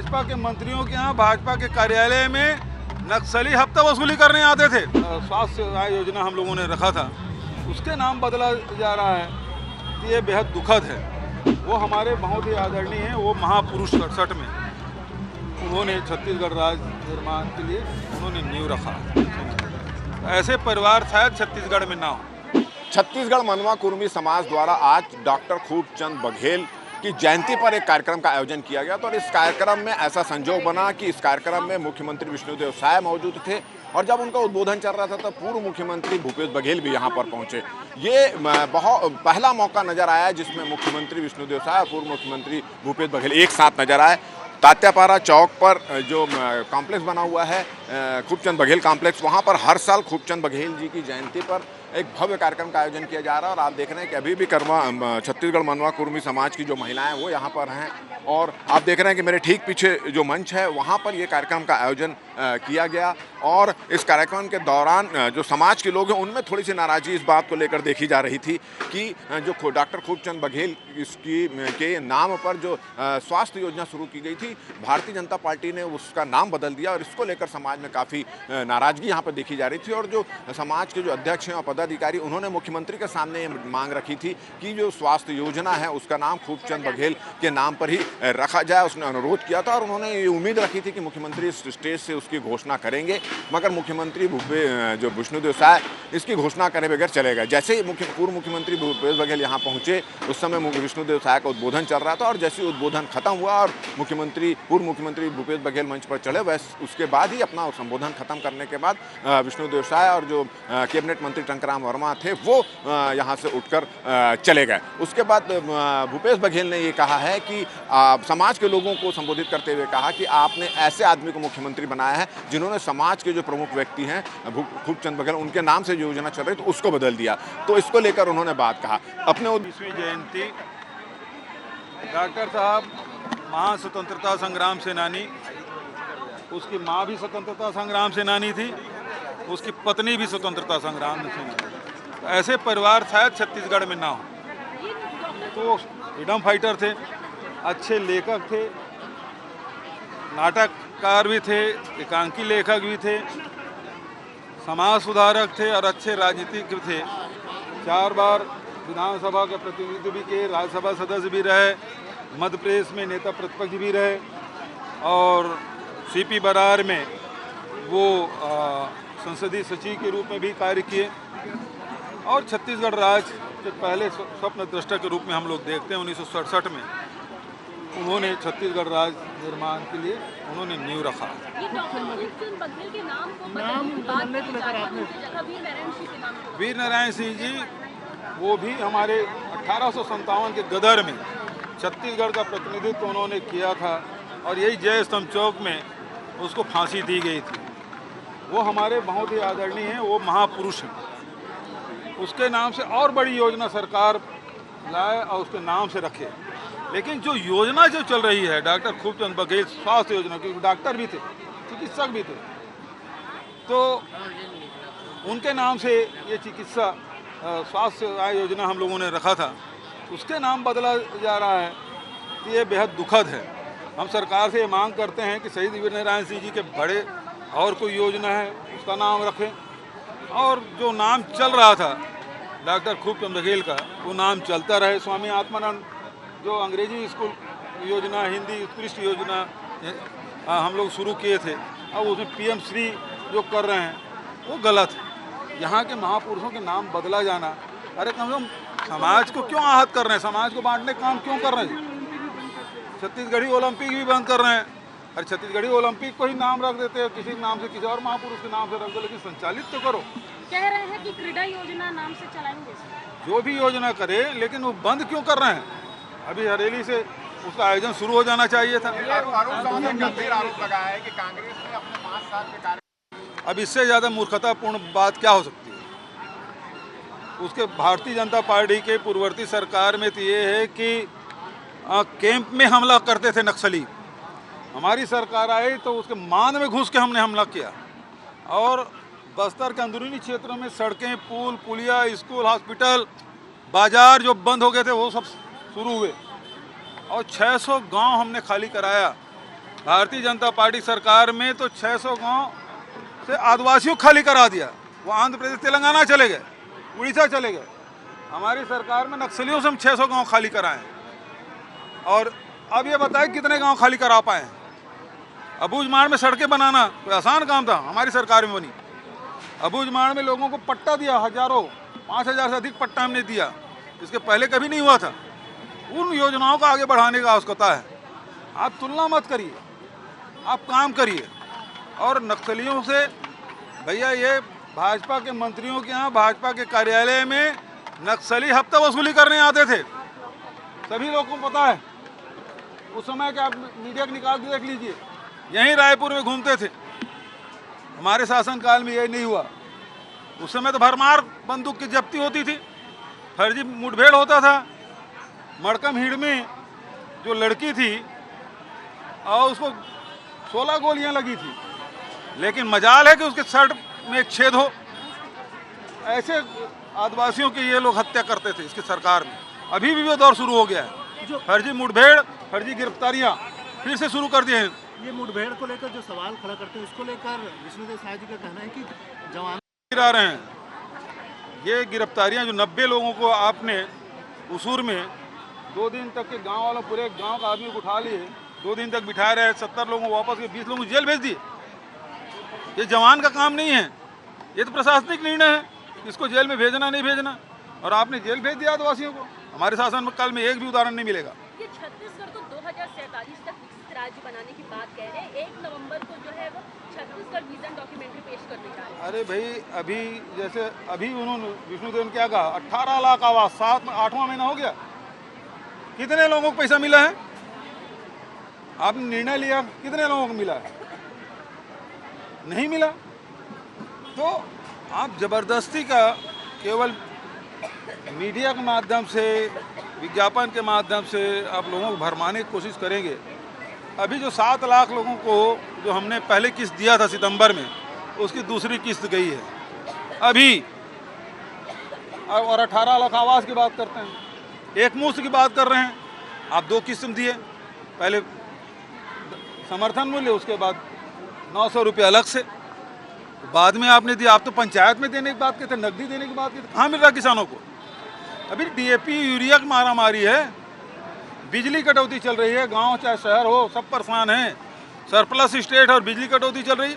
भाजपा के मंत्रियों के यहाँ भाजपा के कार्यालय में नक्सली हफ्ता वसूली करने आते थे। स्वास्थ्य सेवा योजना हम लोगों ने रखा था, उसके नाम बदला जा रहा है। ये बेहद दुखद है। वो हमारे बहुत ही आदरणीय हैं, वो महापुरुष 67 में उन्होंने छत्तीसगढ़ राज्य निर्माण के लिए उन्होंने नींव रखा। ऐसे परिवार शायद छत्तीसगढ़ में ना हो। छत्तीसगढ़ मनवा कुर्मी समाज द्वारा आज डॉक्टर खूबचंद बघेल की जयंती पर एक कार्यक्रम का आयोजन किया गया। तो इस कार्यक्रम में ऐसा संजोग बना कि इस कार्यक्रम में मुख्यमंत्री विष्णुदेव साय मौजूद थे और जब उनका उद्बोधन चल रहा था तो पूर्व मुख्यमंत्री भूपेश बघेल भी यहां पर पहुंचे। ये बहुत पहला मौका नजर आया जिसमें मुख्यमंत्री विष्णुदेव साय और पूर्व मुख्यमंत्री भूपेश बघेल एक साथ नजर आए। तात्यापारा चौक पर जो कॉम्प्लेक्स बना हुआ है खूबचंद बघेल कॉम्प्लेक्स, वहाँ पर हर साल खूबचंद बघेल जी की जयंती पर एक भव्य कार्यक्रम का आयोजन किया जा रहा है। और आप देख रहे हैं कि अभी भी छत्तीसगढ़ मनवा कुर्मी समाज की जो महिलाएं वो यहाँ पर हैं और आप देख रहे हैं कि मेरे ठीक पीछे जो मंच है वहाँ पर ये कार्यक्रम का आयोजन किया गया। और इस कार्यक्रम के दौरान जो समाज के लोग हैं उनमें थोड़ी सी नाराज़गी इस बात को लेकर देखी जा रही थी कि जो डॉक्टर खूबचंद बघेल के नाम पर जो स्वास्थ्य योजना शुरू की गई थी, भारतीय जनता पार्टी ने उसका नाम बदल दिया और इसको लेकर समाज में काफ़ी नाराज़गी यहाँ पर देखी जा रही थी। और जो समाज के जो अध्यक्ष हैं और पदाधिकारी, उन्होंने मुख्यमंत्री के सामने ये मांग रखी थी कि जो स्वास्थ्य योजना है उसका नाम खूबचंद बघेल के नाम पर ही रखा जाए। उसने अनुरोध किया था और उन्होंने ये उम्मीद रखी थी कि मुख्यमंत्री इस स्टेज से उसकी घोषणा करेंगे, मगर मुख्यमंत्री जो विष्णुदेव साय इसकी घोषणा करे बगैर चले गए। जैसे ही पूर्व मुख्यमंत्री भूपेश बघेल यहाँ पहुँचे उस समय विष्णुदेव साय का उद्बोधन चल रहा था और जैसे ही उद्बोधन खत्म हुआ और पूर्व मुख्यमंत्री भूपेश बघेल मंच पर चढ़े, वैसे उसके बाद ही अपना संबोधन खत्म करने के बाद विष्णुदेव साय और जो कैबिनेट मंत्री टंकराम वर्मा थे वो यहाँ से उठकर चले गए। उसके बाद भूपेश बघेल ने ये कहा है कि समाज के लोगों को संबोधित करते हुए कहा कि आपने ऐसे आदमी को मुख्यमंत्री बनाया है जिन्होंने समाज के जो प्रमुख व्यक्ति हैं खूबचंद बघेल उनके नाम से जो योजना चल रही तो उसको बदल दिया। तो इसको लेकर उन्होंने बात कहा। अपने 20वीं जयंती डॉक्टर साहब महा स्वतंत्रता संग्राम सेनानी, उसकी माँ भी स्वतंत्रता संग्राम सेनानी थी, उसकी पत्नी भी स्वतंत्रता संग्राम सेनानी। ऐसे परिवार शायद छत्तीसगढ़ में ना हो। तो फ्रीडम फाइटर थे, अच्छे लेखक थे, नाटककार भी थे, एकांकी लेखक भी थे, समाज सुधारक थे और अच्छे राजनीतिक थे। 4 बार विधानसभा के प्रतिनिधि भी किए, राज्यसभा सदस्य भी रहे, मध्य प्रदेश में नेता प्रतिपक्ष भी रहे और सीपी बरार में वो संसदीय सचिव के रूप में भी कार्य किए। और छत्तीसगढ़ राज्य के पहले स्वप्न दृष्टा के रूप में हम लोग देखते हैं 1967 में उन्होंने छत्तीसगढ़ राज्य निर्माण के लिए उन्होंने नींव रखा। वीर नारायण सिंह जी वो भी हमारे 1857 के गदर में छत्तीसगढ़ का प्रतिनिधित्व उन्होंने किया था और यही जय स्तंभ चौक में उसको फांसी दी गई थी। वो हमारे बहुत ही आदरणीय हैं, वो महापुरुष हैं। उसके नाम से और बड़ी योजना सरकार लाए और उसके नाम से रखे। लेकिन जो योजना जो चल रही है डॉक्टर खूबचंद बघेल स्वास्थ्य योजना, क्योंकि डॉक्टर भी थे, चिकित्सक भी थे, तो उनके नाम से ये चिकित्सा स्वास्थ्य सेवा योजना हम लोगों ने रखा था, उसके नाम बदला जा रहा है। तो ये बेहद दुखद है। हम सरकार से ये मांग करते हैं कि शहीद वीर नारायण सिंह जी के बड़े और कोई योजना है उसका नाम रखें और जो नाम चल रहा था डॉक्टर खूबचंद बघेल का वो नाम चलता रहे। स्वामी आत्मानंद जो अंग्रेजी स्कूल योजना, हिंदी उत्कृष्ट योजना हम लोग शुरू किए थे, अब उसमें PM श्री जो कर रहे हैं वो गलत है। यहाँ के महापुरुषों के नाम बदला जाना, अरे कम से कम समाज को क्यों आहत कर रहे हैं, समाज को बांटने का काम क्यों कर रहे हैं। छत्तीसगढ़ी ओलंपिक भी बंद कर रहे हैं, अरे छत्तीसगढ़ी ओलंपिक को ही नाम रख देते हैं, किसी नाम से किसी और महापुरुष के नाम से रख दो, लेकिन संचालित तो करो। कह रहे हैं कि क्रीडा योजना नाम से चलाएंगे, जो भी योजना करे, लेकिन वो बंद क्यों कर रहे हैं। अभी हरेली से उसका आयोजन शुरू हो जाना चाहिए था। गंभीर आरोप लगाया है कि कांग्रेस ने अपने 5 साल के कार्य। अब इससे ज़्यादा मूर्खतापूर्ण बात क्या हो सकती है। उसके भारतीय जनता पार्टी के पूर्ववर्ती सरकार में तो ये है कि कैंप में हमला करते थे नक्सली। हमारी सरकार आई तो उसके मान में घुस के हमने हमला किया और बस्तर के अंदरूनी क्षेत्रों में सड़कें, पुल, पुलिया, स्कूल, हॉस्पिटल, बाजार जो बंद हो गए थे वो सब शुरू हुए और 600 गांव हमने खाली कराया भारतीय जनता पार्टी सरकार में तो 600 गांव से आदिवासियों को खाली करा दिया। वो आंध्र प्रदेश तेलंगाना चले गए, उड़ीसा चले गए। हमारी सरकार में नक्सलियों से हम 600 गांव खाली कराएं। और अब ये बताएं कितने गांव खाली करा पाए हैं। अबूझमाड़ में सड़कें बनाना कोई आसान काम था, हमारी सरकार में बनी। अबूझमाड़ में लोगों को पट्टा दिया, हजारों, 5000 से अधिक पट्टा हमने दिया, इसके पहले कभी नहीं हुआ था। उन योजनाओं को आगे बढ़ाने का आवश्यकता है। आप तुलना मत करिए, आप काम करिए। और नक्सलियों से भैया, ये भाजपा के मंत्रियों के यहाँ भाजपा के कार्यालय में नक्सली हफ्ता वसूली करने आते थे, सभी लोगों को पता है। उस समय के आप मीडिया को निकाल के देख लीजिए, यहीं रायपुर में घूमते थे। हमारे शासनकाल में यही नहीं हुआ। उस समय तो भरमार बंदूक की जब्ती होती थी, फर्जी मुठभेड़ होता था। मड़कम हिड़ में जो लड़की थी और उसको 16 गोलियां लगी थी, लेकिन मजाल है कि उसके शर्ट में एक छेद हो। ऐसे आदिवासियों की ये लोग हत्या करते थे इसकी सरकार में। अभी भी वो दौर शुरू हो गया है। फर्जी मुठभेड़, फर्जी गिरफ्तारियां फिर से शुरू कर दिए हैं। ये मुठभेड़ को लेकर जो सवाल खड़ा करते हैं, उसको लेकर विष्णुदेव साय जी का कहना है कि जवान गिरा रहे हैं। ये गिरफ्तारियां जो 90 लोगों को आपने उसूर में 2 दिन तक के गांव वालों, पूरे गांव का आदमी को उठा लिए, 2 दिन तक बिठा रहे, 70 लोगों को वापस 20 लोगों को जेल भेज दिए। ये जवान का काम नहीं है, ये तो प्रशासनिक निर्णय है इसको जेल में भेजना नहीं भेजना। और आपने जेल भेज दिया आदिवासियों को। हमारे शासन में काल में एक भी उदाहरण नहीं मिलेगा। ये छत्तीसगढ़ को 2047 तक विकसित राज्य बनाने की बात कह रहे हैं। 1 नवंबर को जो है वो छत्तीसगढ़ विजन डॉक्यूमेंट्री पेश करने जा रहे हैं। अरे भाई, अभी जैसे अभी उन्होंने विष्णुदेव ने क्या कहा, 18 लाख आवास, 8वां महीना हो गया, कितने लोगों को पैसा मिला है? आपने निर्णय लिया, कितने लोगों को मिला है? नहीं मिला। तो आप जबरदस्ती का केवल मीडिया के माध्यम से, विज्ञापन के माध्यम से आप लोगों को भरमाने की कोशिश करेंगे। अभी जो 7 लाख लोगों को जो हमने पहले किस्त दिया था सितंबर में, उसकी दूसरी किस्त गई है अभी। और 18 लाख आवास की बात करते हैं, एक मुश्त की बात कर रहे हैं। आप 2 किस्त दिए, पहले समर्थन मूल्य, उसके बाद 900 रुपये अलग से, बाद में आपने दिया। आप तो पंचायत में देने की बात कहते, नकदी देने की बात कहते, कहाँ मिल रहा किसानों को? अभी डीएपी यूरिया की मारामारी है, बिजली कटौती चल रही है, गांव चाहे शहर हो सब परेशान हैं। सरप्लस स्टेट और बिजली कटौती चल रही है।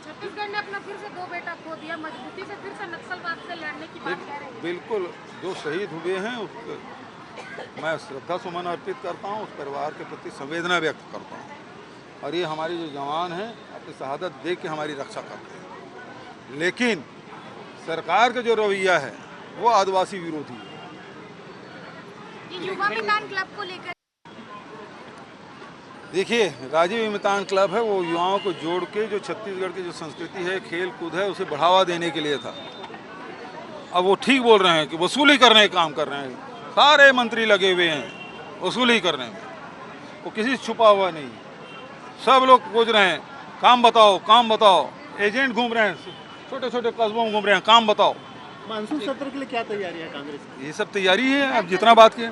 छत्तीसगढ़ ने अपना फिर से 2 बेटा खो दिया, मजबूती से फिर से नक्सलवाद से लड़ने की बात कह रहे हैं। बिल्कुल, जो शहीद हुए हैं उसको मैं श्रद्धा सुमन अर्पित करता हूँ, उस परिवार के प्रति संवेदना व्यक्त करता हूँ। और ये हमारी जो जवान हैं अपनी शहादत दे के हमारी रक्षा करते हैं। लेकिन सरकार का जो रवैया है वो आदिवासी विरोधी है। ये युवा मितान क्लब को लेकर देखिए, राजीव मितान क्लब है, वो युवाओं को जोड़ के जो छत्तीसगढ़ की जो संस्कृति है, खेल कूद है, उसे बढ़ावा देने के लिए था। अब वो ठीक बोल रहे हैं कि वसूली करने का काम कर रहे हैं। सारे मंत्री लगे हुए हैं वसूली करने में, वो किसी से छुपा हुआ नहीं। सब लोग खोज रहे हैं, काम बताओ, काम बताओ। एजेंट घूम रहे हैं, छोटे छोटे कस्बों में घूम रहे हैं, काम बताओ। मानसून सत्र के लिए क्या तैयारी है कांग्रेस की? ये सब तैयारी है, अब जितना बात किए।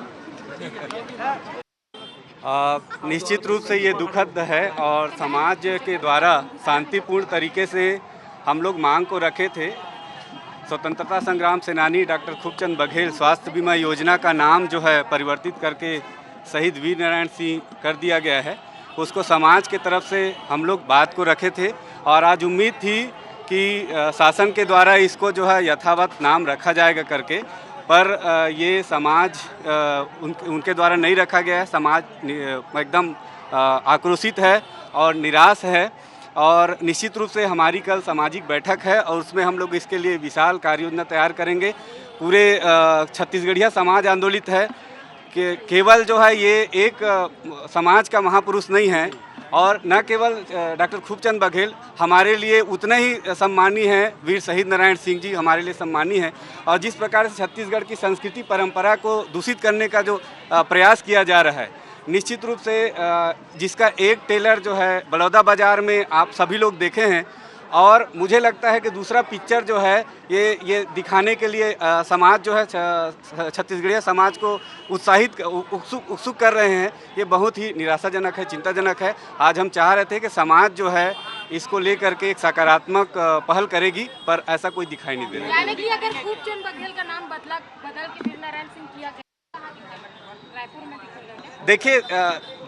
निश्चित रूप से ये दुखद है और समाज के द्वारा शांतिपूर्ण तरीके से हम लोग मांग को रखे थे। स्वतंत्रता संग्राम सेनानी डॉक्टर खूबचंद बघेल स्वास्थ्य बीमा योजना का नाम जो है परिवर्तित करके शहीद वीर नारायण सिंह कर दिया गया है। उसको समाज के तरफ से हम लोग बात को रखे थे और आज उम्मीद थी कि शासन के द्वारा इसको जो है यथावत नाम रखा जाएगा करके, पर ये समाज उनके द्वारा नहीं रखा गया है। समाज एकदम आक्रोशित है और निराश है। और निश्चित रूप से हमारी कल सामाजिक बैठक है और उसमें हम लोग इसके लिए विशाल कार्य योजना तैयार करेंगे। पूरे छत्तीसगढ़िया समाज आंदोलित है कि केवल जो है ये एक समाज का महापुरुष नहीं है और न केवल डॉक्टर खूबचंद बघेल हमारे लिए उतने ही सम्मानीय हैं, वीर शहीद नारायण सिंह जी हमारे लिए सम्मानीय हैं। और जिस प्रकार से छत्तीसगढ़ की संस्कृति परंपरा को दूषित करने का जो प्रयास किया जा रहा है, निश्चित रूप से जिसका एक टेलर जो है बड़ौदा बाज़ार में आप सभी लोग देखे हैं और मुझे लगता है कि दूसरा पिक्चर जो है ये दिखाने के लिए समाज जो है छत्तीसगढ़िया समाज को उत्सुक कर रहे हैं, ये बहुत ही निराशाजनक है, चिंताजनक है। आज हम चाह रहे थे कि समाज जो है इसको लेकर के एक सकारात्मक पहल करेगी, पर ऐसा कोई दिखाई नहीं दे रहा है। यानी कि अगर खूबचंद बघेल का नाम बदल के वीरनारायण सिंह किया गया, रायपुर में दिखेगा। देखिए,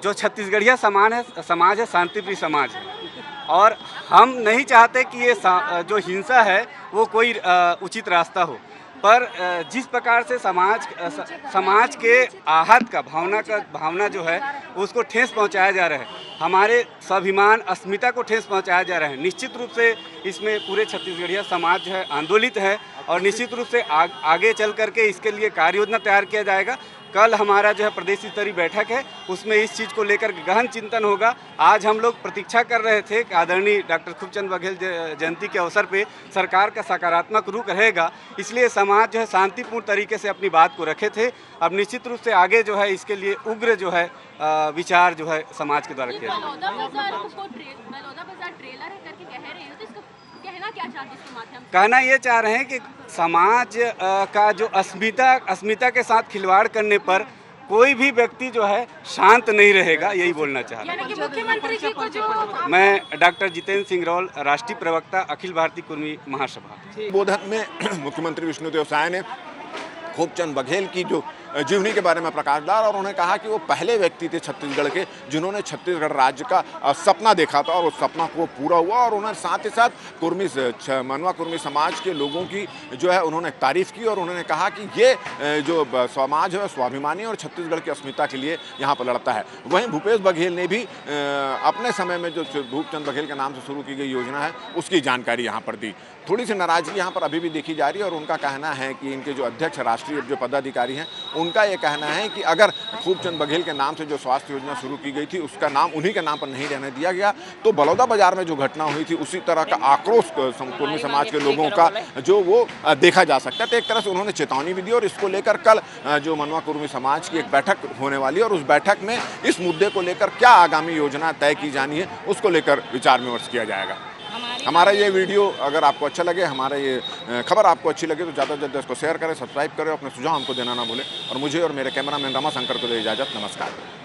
जो छत्तीसगढ़िया समाज है शांतिप्रिय समाज है, और हम नहीं चाहते कि ये जो हिंसा है वो कोई उचित रास्ता हो, पर जिस प्रकार से समाज के आहत का भावना जो है उसको ठेस पहुंचाया जा रहा है, हमारे स्वाभिमान अस्मिता को ठेस पहुंचाया जा रहा है। निश्चित रूप से इसमें पूरे छत्तीसगढ़िया समाज जो है आंदोलित है, और निश्चित रूप से आगे चल करके इसके लिए कार्य योजना तैयार किया जाएगा। कल हमारा जो है प्रदेश स्तरीय बैठक है, उसमें इस चीज़ को लेकर गहन चिंतन होगा। आज हम लोग प्रतीक्षा कर रहे थे कि आदरणीय डॉक्टर खूबचंद बघेल जयंती के अवसर पे सरकार का सकारात्मक रुख रहेगा, इसलिए समाज जो है शांतिपूर्ण तरीके से अपनी बात को रखे थे। अब निश्चित रूप से आगे जो है इसके लिए उग्र जो है विचार जो है समाज के द्वारा किया जाएगा। कहना ये चाह रहे हैं कि समाज का जो अस्मिता के साथ खिलवाड़ करने पर कोई भी व्यक्ति जो है शांत नहीं रहेगा, यही बोलना चाह रहे हैं। मुख्यमंत्री जी को जो मैं डॉक्टर जितेंद्र सिंह रॉल, राष्ट्रीय प्रवक्ता, अखिल भारतीय कुर्मी महासभा। बोधन में मुख्यमंत्री विष्णुदेव साय ने खूबचंद बघेल की जो जीवनी के बारे में प्रकाश डाला, और उन्होंने कहा कि वो पहले व्यक्ति थे छत्तीसगढ़ के जिन्होंने छत्तीसगढ़ राज्य का सपना देखा था, और उस सपना को पूरा हुआ। और उन्होंने साथ ही साथ मनवा कुर्मी समाज के लोगों की जो है उन्होंने तारीफ की, और उन्होंने कहा कि ये जो समाज है स्वाभिमानी और छत्तीसगढ़ की अस्मिता के लिए यहाँ पर लड़ता है। वहीं भूपेश बघेल ने भी अपने समय में जो खूबचंद बघेल के नाम से शुरू की गई योजना है उसकी जानकारी यहाँ पर दी। थोड़ी सी नाराजगी यहाँ पर अभी भी देखी जा रही है, और उनका कहना है कि इनके जो अध्यक्ष राष्ट्रीय जो पदाधिकारी हैं उनका ये कहना है कि अगर खूबचंद बघेल के नाम से जो स्वास्थ्य योजना शुरू की गई थी उसका नाम उन्हीं के नाम पर नहीं रहने दिया गया, तो बलौदा बाजार में जो घटना हुई थी उसी तरह का आक्रोश कुर्मी समाज के लोगों का जो वो देखा जा सकता है। तो एक तरह से उन्होंने चेतावनी भी दी, और इसको लेकर कल जो मनवा कुर्मी समाज की एक बैठक होने वाली है, और उस बैठक में इस मुद्दे को लेकर क्या आगामी योजना तय की जानी है उसको लेकर विचार विमर्श किया जाएगा। हमारा ये वीडियो अगर आपको अच्छा लगे, हमारा ये खबर आपको अच्छी लगे तो ज़्यादा से ज़्यादा इसको शेयर करें, सब्सक्राइब करें, अपने सुझाव हमको देना ना भूलें। और मुझे और मेरे कैमरामैन रमा शंकर को दे इजाज़त। नमस्कार।